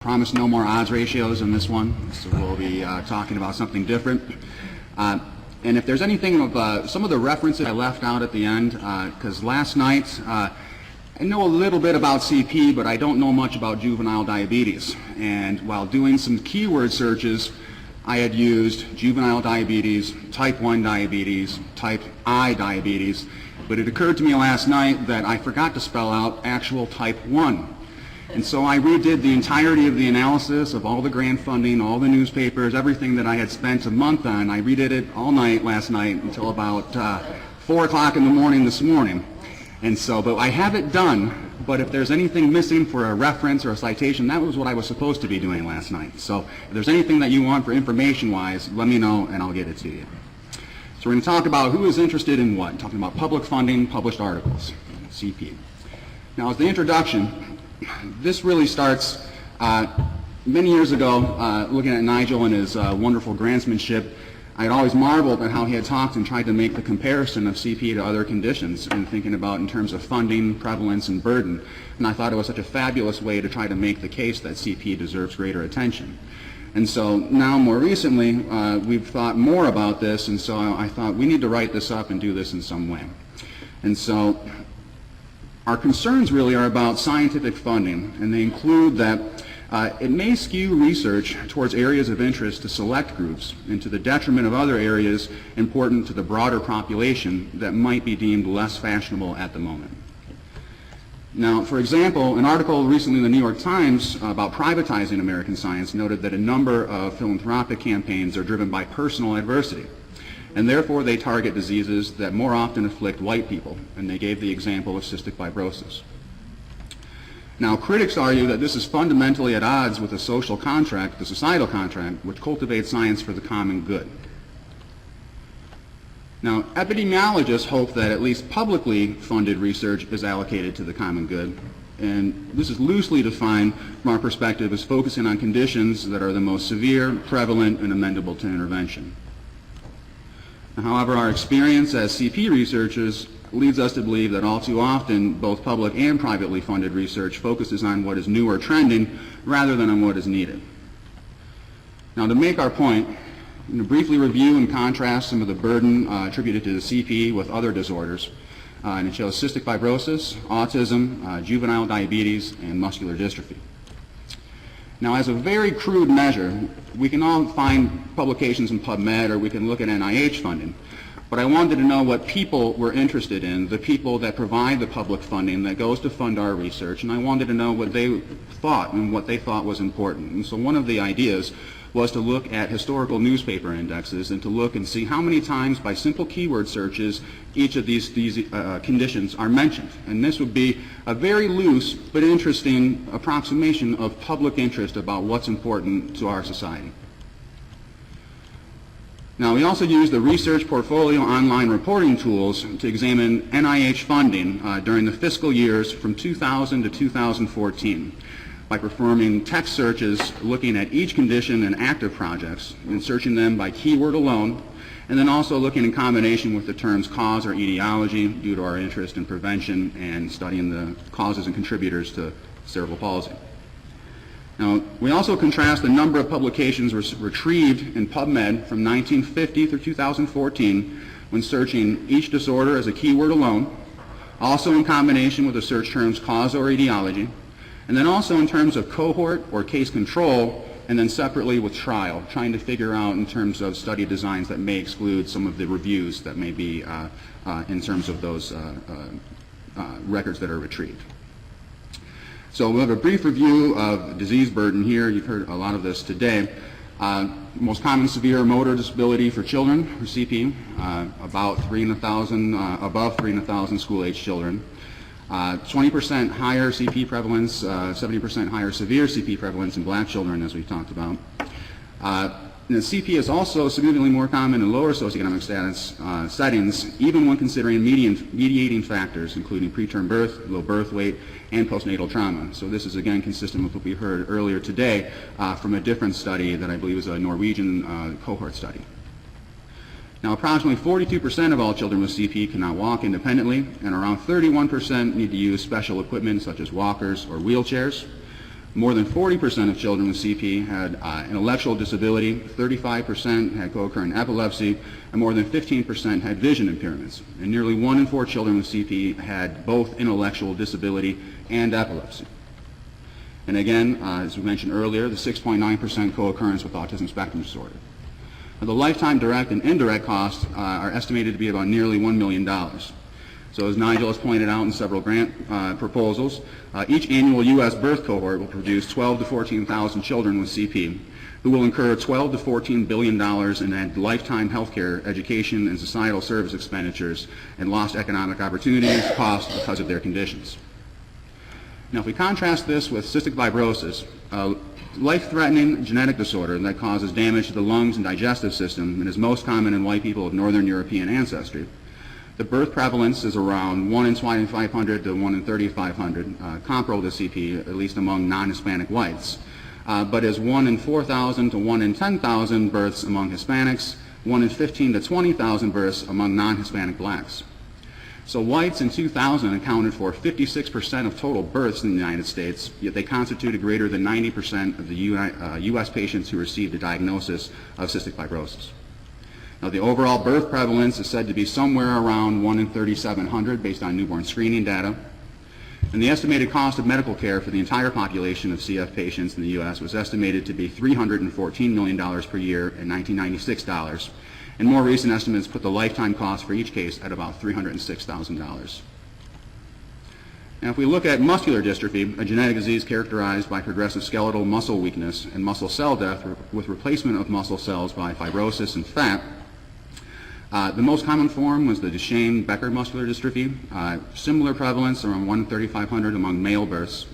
Promise no more odds ratios in this one, so we'll be talking about something different. And if there's anything of some of the references I left out at the end, because last night I know a little bit about CP, but I don't know much about juvenile diabetes. And while doing some keyword searches, I had used juvenile diabetes, type 1 diabetes, type I diabetes, but it occurred to me last night that I forgot to spell out actual type 1. And so I redid the entirety of the analysis of all the grant funding, all the newspapers, everything that I had spent a month on. I redid it all night last night until about 4 o'clock in the morning this morning. And so, but I have it done, but if there's anything missing for a reference or a citation, that was what I was supposed to be doing last night. So if there's anything that you want for information-wise, let me know and I'll get it to you. So we're going to talk about who is interested in what, talking about public funding, published articles, CP. Now as the introduction, this really starts many years ago, looking at Nigel and his wonderful grantsmanship. I had always marveled at how he had talked and tried to make the comparison of CP to other conditions and thinking about in terms of funding, prevalence, and burden. And I thought it was such a fabulous way to try to make the case that CP deserves greater attention. And so now more recently, we've thought more about this, and so I thought we need to write this up and do this in some way. And so our concerns really are about scientific funding, and they include that it may skew research towards areas of interest to select groups and to the detriment of other areas important to the broader population that might be deemed less fashionable at the moment. Now, for example, an article recently in the New York Times about privatizing American science noted that a number of philanthropic campaigns are driven by personal adversity, and therefore they target diseases that more often afflict white people, and they gave the example of cystic fibrosis. Now, critics argue that this is fundamentally at odds with the social contract, the societal contract, which cultivates science for the common good. Now, epidemiologists hope that at least publicly funded research is allocated to the common good, and this is loosely defined from our perspective as focusing on conditions that are the most severe, prevalent, and amendable to intervention. However, our experience as CP researchers leads us to believe that all too often both public and privately funded research focuses on what is new or trending rather than on what is needed. Now, to make our point, I'm going to briefly review and contrast some of the burden attributed to the CP with other disorders, and it shows cystic fibrosis, autism, juvenile diabetes, and muscular dystrophy. Now, as a very crude measure, we can all find publications in PubMed, or we can look at NIH funding. But I wanted to know what people were interested in, the people that provide the public funding that goes to fund our research, and I wanted to know what they thought and what they thought was important. And so one of the ideas was to look at historical newspaper indexes and to look and see how many times by simple keyword searches each of these conditions are mentioned. And this would be a very loose but interesting approximation of public interest about what's important to our society. Now, we also use the Research Portfolio online reporting tools to examine NIH funding during the fiscal years from 2000 to 2014 by performing text searches looking at each condition and active projects and searching them by keyword alone, and then also looking in combination with the terms cause or etiology due to our interest in prevention and studying the causes and contributors to cerebral palsy. Now, we also contrast the number of publications retrieved in PubMed from 1950 through 2014 when searching each disorder as a keyword alone, also in combination with the search terms cause or etiology, and then also in terms of cohort or case control, and then separately with trial, trying to figure out in terms of study designs that may exclude some of the reviews that may be in terms of those records that are retrieved. So we'll have a brief review of disease burden here. You've heard a lot of this today. Most common severe motor disability for children, or CP, about 3 in 1,000, above 3 in 1,000 school-age children. 20% higher CP prevalence, 70% higher severe CP prevalence in black children, as we've talked about. CP is also significantly more common in lower socioeconomic status settings, even when considering mediating factors, including preterm birth, low birth weight, and postnatal trauma. So this is again consistent with what we heard earlier today from a different study that I believe is a Norwegian cohort study. Now, approximately 42% of all children with CP cannot walk independently, and around 31% need to use special equipment such as walkers or wheelchairs. More than 40% of children with CP had intellectual disability, 35% had co-occurring epilepsy, and more than 15% had vision impairments. And nearly 1 in 4 children with CP had both intellectual disability and epilepsy. And again, as we mentioned earlier, the 6.9% co-occurrence with autism spectrum disorder. Now, the lifetime direct and indirect costs are estimated to be about nearly $1 million. So as Nigel has pointed out in several grant proposals, each annual U.S. birth cohort will produce 12 to 14,000 children with CP who will incur $12 to $14 billion in lifetime healthcare, education, and societal service expenditures and lost economic opportunities costs because of their conditions. Now, if we contrast this with cystic fibrosis, a life-threatening genetic disorder that causes damage to the lungs and digestive system and is most common in white people of Northern European ancestry, the birth prevalence is around 1 in 2,500 to 1 in 3,500, comparable to CP, at least among non-Hispanic whites, but is 1 in 4,000 to 1 in 10,000 births among Hispanics, 1 in 15 to 20,000 births among non-Hispanic blacks. So whites in 2000 accounted for 56% of total births in the United States, yet they constituted greater than 90% of the U.S. patients who received a diagnosis of cystic fibrosis. Now, the overall birth prevalence is said to be somewhere around 1 in 3,700 based on newborn screening data. And the estimated cost of medical care for the entire population of CF patients in the U.S. was estimated to be $314 million per year in 1996 dollars. And more recent estimates put the lifetime cost for each case at about $306,000. Now, if we look at muscular dystrophy, a genetic disease characterized by progressive skeletal muscle weakness and muscle cell death with replacement of muscle cells by fibrosis and fat, the most common form was the Duchenne-Becker muscular dystrophy. Similar prevalence, around 1 in 3,500 among male births.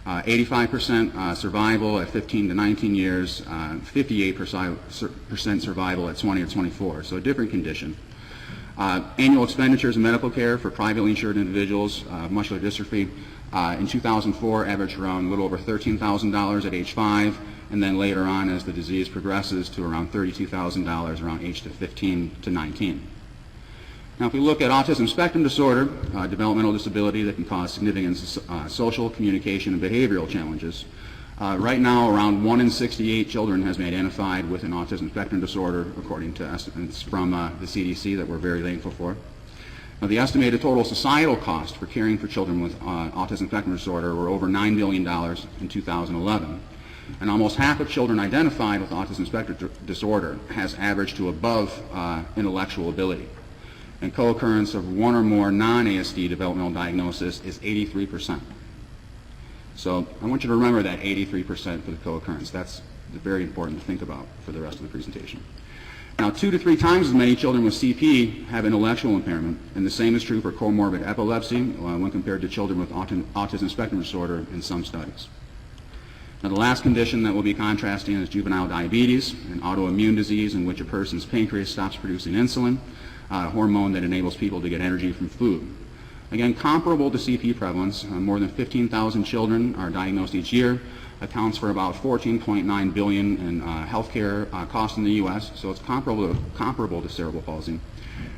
85% survival at 15 to 19 years, 58% survival at 20 or 24, so a different condition. Annual expenditures in medical care for privately insured individuals, muscular dystrophy, in 2004 averaged around a little over $13,000 at age 5, and then later on as the disease progresses to around $32,000 around age 15 to 19. Now, if we look at autism spectrum disorder, developmental disability that can cause significant social, communication, and behavioral challenges, right now around 1 in 68 children has been identified with an autism spectrum disorder, according to estimates from the CDC that we're very thankful for. Now, the estimated total societal cost for caring for children with autism spectrum disorder were over $9 billion in 2011. And almost half of children identified with autism spectrum disorder has averaged to above intellectual ability. And co-occurrence of 1 or more non-ASD developmental diagnosis is 83%. So I want you to remember that 83% for the co-occurrence. That's very important to think about for the rest of the presentation. Now, 2 to 3 times as many children with CP have intellectual impairment, and the same is true for comorbid epilepsy when compared to children with autism spectrum disorder in some studies. Now, the last condition that we'll be contrasting is juvenile diabetes, an autoimmune disease in which a person's pancreas stops producing insulin, a hormone that enables people to get energy from food. Again, comparable to CP prevalence, more than 15,000 children are diagnosed each year, accounts for about $14.9 billion in healthcare costs in the U.S., so it's comparable to cerebral palsy.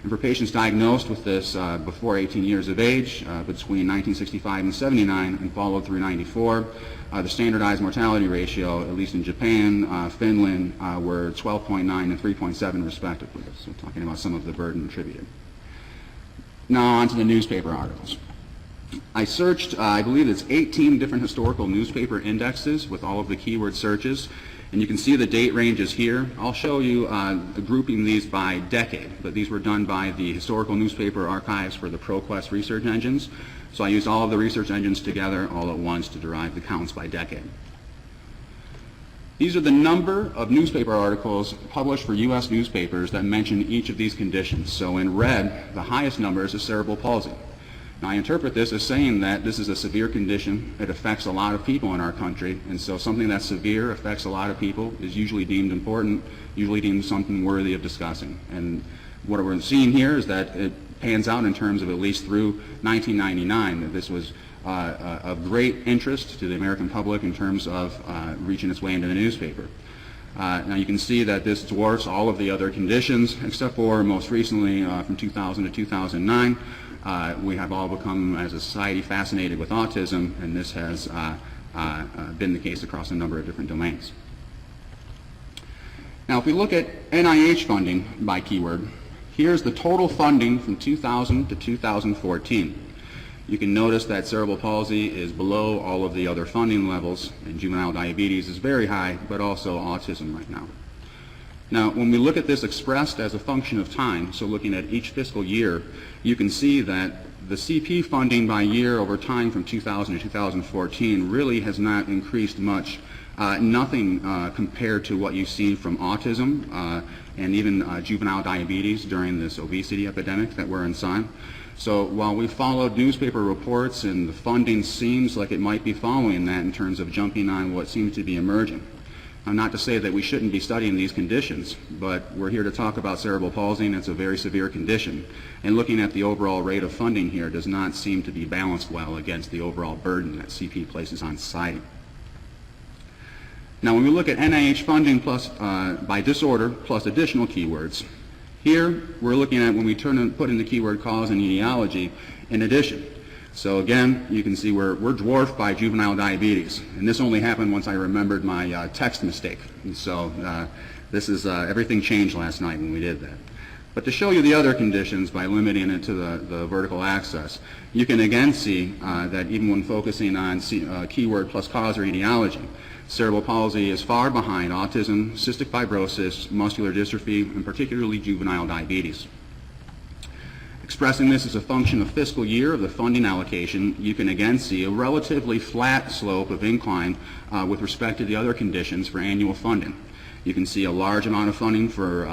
And for patients diagnosed with this before 18 years of age, between 1965 and 79, and followed through 94, the standardized mortality ratio, at least in Japan, Finland, were 12.9 and 3.7 respectively. So talking about some of the burden attributed. Now on to the newspaper articles. I searched, I believe it's 18 different historical newspaper indexes with all of the keyword searches, and you can see the date ranges here. I'll show you grouping these by decade, but these were done by the Historical Newspaper Archives for the ProQuest research engines. So I used all of the research engines together all at once to derive the counts by decade. These are the number of newspaper articles published for U.S. newspapers that mention each of these conditions. So in red, the highest number is cerebral palsy. Now, I interpret this as saying that this is a severe condition. It affects a lot of people in our country, and so something that's severe, affects a lot of people, is usually deemed important, usually deemed something worthy of discussing. And what we're seeing here is that it pans out in terms of at least through 1999, that this was of great interest to the American public in terms of reaching its way into the newspaper. Now you can see that this dwarfs all of the other conditions, except for most recently from 2000 to 2009. We have all become, as a society, fascinated with autism, and this has been the case across a number of different domains. Now, if we look at NIH funding by keyword, here's the total funding from 2000 to 2014. You can notice that cerebral palsy is below all of the other funding levels, and juvenile diabetes is very high, but also autism right now. Now, when we look at this expressed as a function of time, so looking at each fiscal year, you can see that the CP funding by year over time from 2000 to 2014 really has not increased much. Nothing compared to what you see from autism and even juvenile diabetes during this obesity epidemic that we're inside. So while we followed newspaper reports and the funding seems like it might be following that in terms of jumping on what seems to be emerging. Not to say that we shouldn't be studying these conditions, but we're here to talk about cerebral palsy, and it's a very severe condition. And looking at the overall rate of funding here does not seem to be balanced well against the overall burden that CP places on society. Now, when we look at NIH funding plus by disorder plus additional keywords, here we're looking at when we put in the keyword cause and etiology in addition. So again, you can see we're dwarfed by juvenile diabetes, and this only happened once I remembered my text mistake. And so this is everything changed last night when we did that. But to show you the other conditions by limiting it to the vertical axis, you can again see that even when focusing on keyword plus cause or etiology, cerebral palsy is far behind autism, cystic fibrosis, muscular dystrophy, and particularly juvenile diabetes. Expressing this as a function of fiscal year of the funding allocation, you can again see a relatively flat slope of incline with respect to the other conditions for annual funding. You can see a large amount of funding for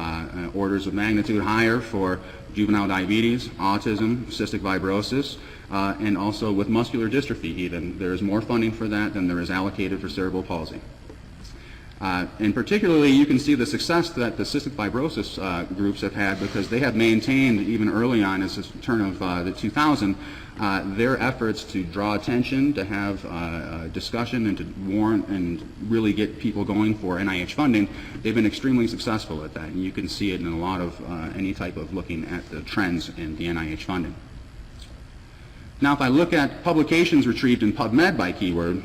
orders of magnitude higher for juvenile diabetes, autism, cystic fibrosis, and also with muscular dystrophy even. There is more funding for that than there is allocated for cerebral palsy. And particularly, you can see the success that the cystic fibrosis groups have had because they have maintained, even early on as the turn of the 2000, their efforts to draw attention, to have discussion, and to warn and really get people going for NIH funding. They've been extremely successful at that, and you can see it in a lot of any type of looking at the trends in the NIH funding. Now, if I look at publications retrieved in PubMed by keyword,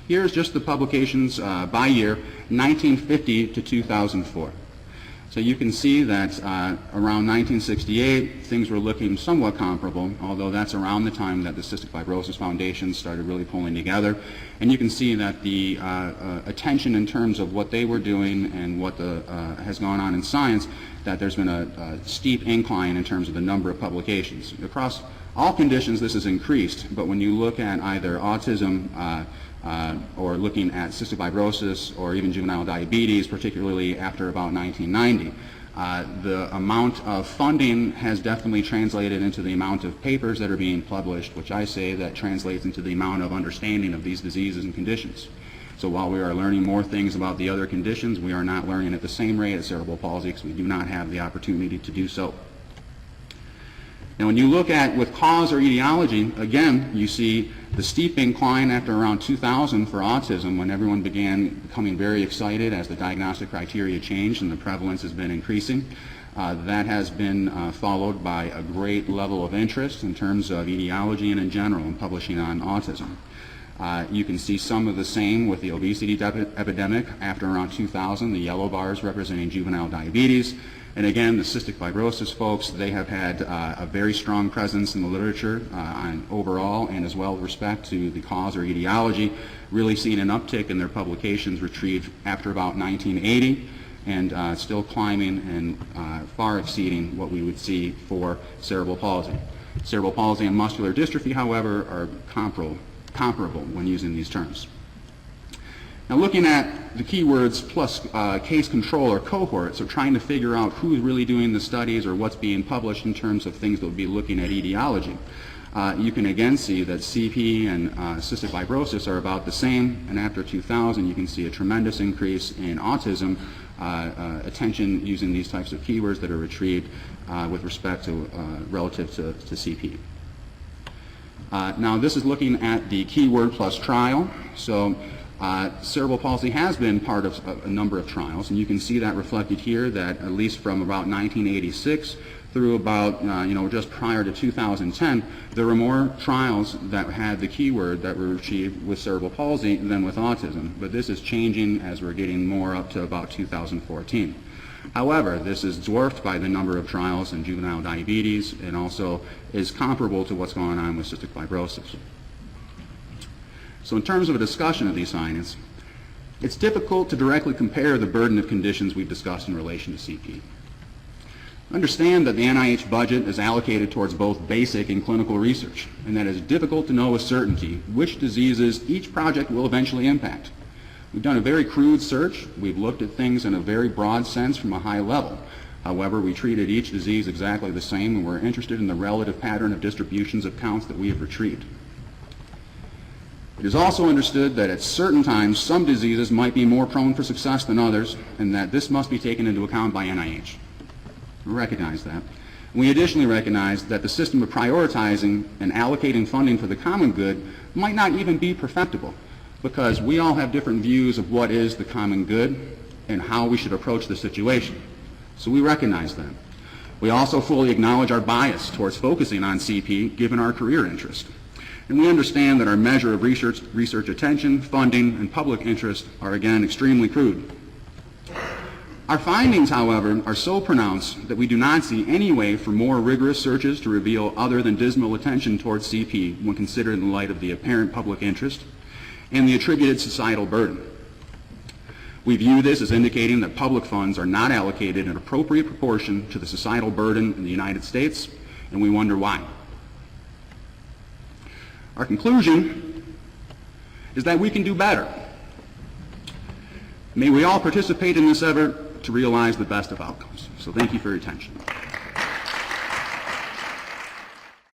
here's just the publications by year, 1950 to 2004. So you can see that around 1968, things were looking somewhat comparable, although that's around the time that the Cystic Fibrosis Foundation started really pulling together. And you can see that the attention in terms of what they were doing and what has gone on in science, that there's been a steep incline in terms of the number of publications. Across all conditions, this has increased, but when you look at either autism, or looking at cystic fibrosis or even juvenile diabetes, particularly after about 1990, the amount of funding has definitely translated into the amount of papers that are being published, which I say that translates into the amount of understanding of these diseases and conditions. So while we are learning more things about the other conditions, we are not learning at the same rate as cerebral palsy because we do not have the opportunity to do so. Now, when you look at with cause or etiology, again, you see the steep incline after around 2000 for autism when everyone began becoming very excited as the diagnostic criteria changed and the prevalence has been increasing. That has been followed by a great level of interest in terms of etiology and in general in publishing on autism. You can see some of the same with the obesity epidemic after around 2000, the yellow bars representing juvenile diabetes. And again, the cystic fibrosis folks, they have had a very strong presence in the literature on overall and as well with respect to the cause or etiology, really seeing an uptick in their publications retrieved after about 1980 and still climbing and far exceeding what we would see for cerebral palsy. Cerebral palsy and muscular dystrophy, however, are comparable when using these terms. Now, looking at the keywords plus case control or cohort, so trying to figure out who's really doing the studies or what's being published in terms of things that would be looking at etiology, you can again see that CP and cystic fibrosis are about the same, and after 2000 you can see a tremendous increase in autism attention using these types of keywords that are retrieved with respect to relative to CP. Now, this is looking at the keyword plus trial. So cerebral palsy has been part of a number of trials, and you can see that reflected here that at least from about 1986 through about, just prior to 2010, there were more trials that had the keyword that were achieved with cerebral palsy than with autism. But this is changing as we're getting more up to about 2014. However, this is dwarfed by the number of trials in juvenile diabetes and also is comparable to what's going on with cystic fibrosis. So in terms of a discussion of these findings, it's difficult to directly compare the burden of conditions we've discussed in relation to CP. Understand that the NIH budget is allocated towards both basic and clinical research, and that it's difficult to know with certainty which diseases each project will eventually impact. We've done a very crude search. We've looked at things in a very broad sense from a high level. However, we treated each disease exactly the same, and we're interested in the relative pattern of distributions of counts that we have retrieved. It is also understood that at certain times, some diseases might be more prone for success than others, and that this must be taken into account by NIH. We recognize that. We additionally recognize that the system of prioritizing and allocating funding for the common good might not even be perfectible, because we all have different views of what is the common good and how we should approach the situation. So we recognize that. We also fully acknowledge our bias towards focusing on CP given our career interest. And we understand that our measure of research attention, funding, and public interest are again extremely crude. Our findings, however, are so pronounced that we do not see any way for more rigorous searches to reveal other than dismal attention towards CP when considered in light of the apparent public interest and the attributed societal burden. We view this as indicating that public funds are not allocated in appropriate proportion to the societal burden in the United States, and we wonder why. Our conclusion is that we can do better. May we all participate in this effort to realize the best of outcomes. So thank you for your attention.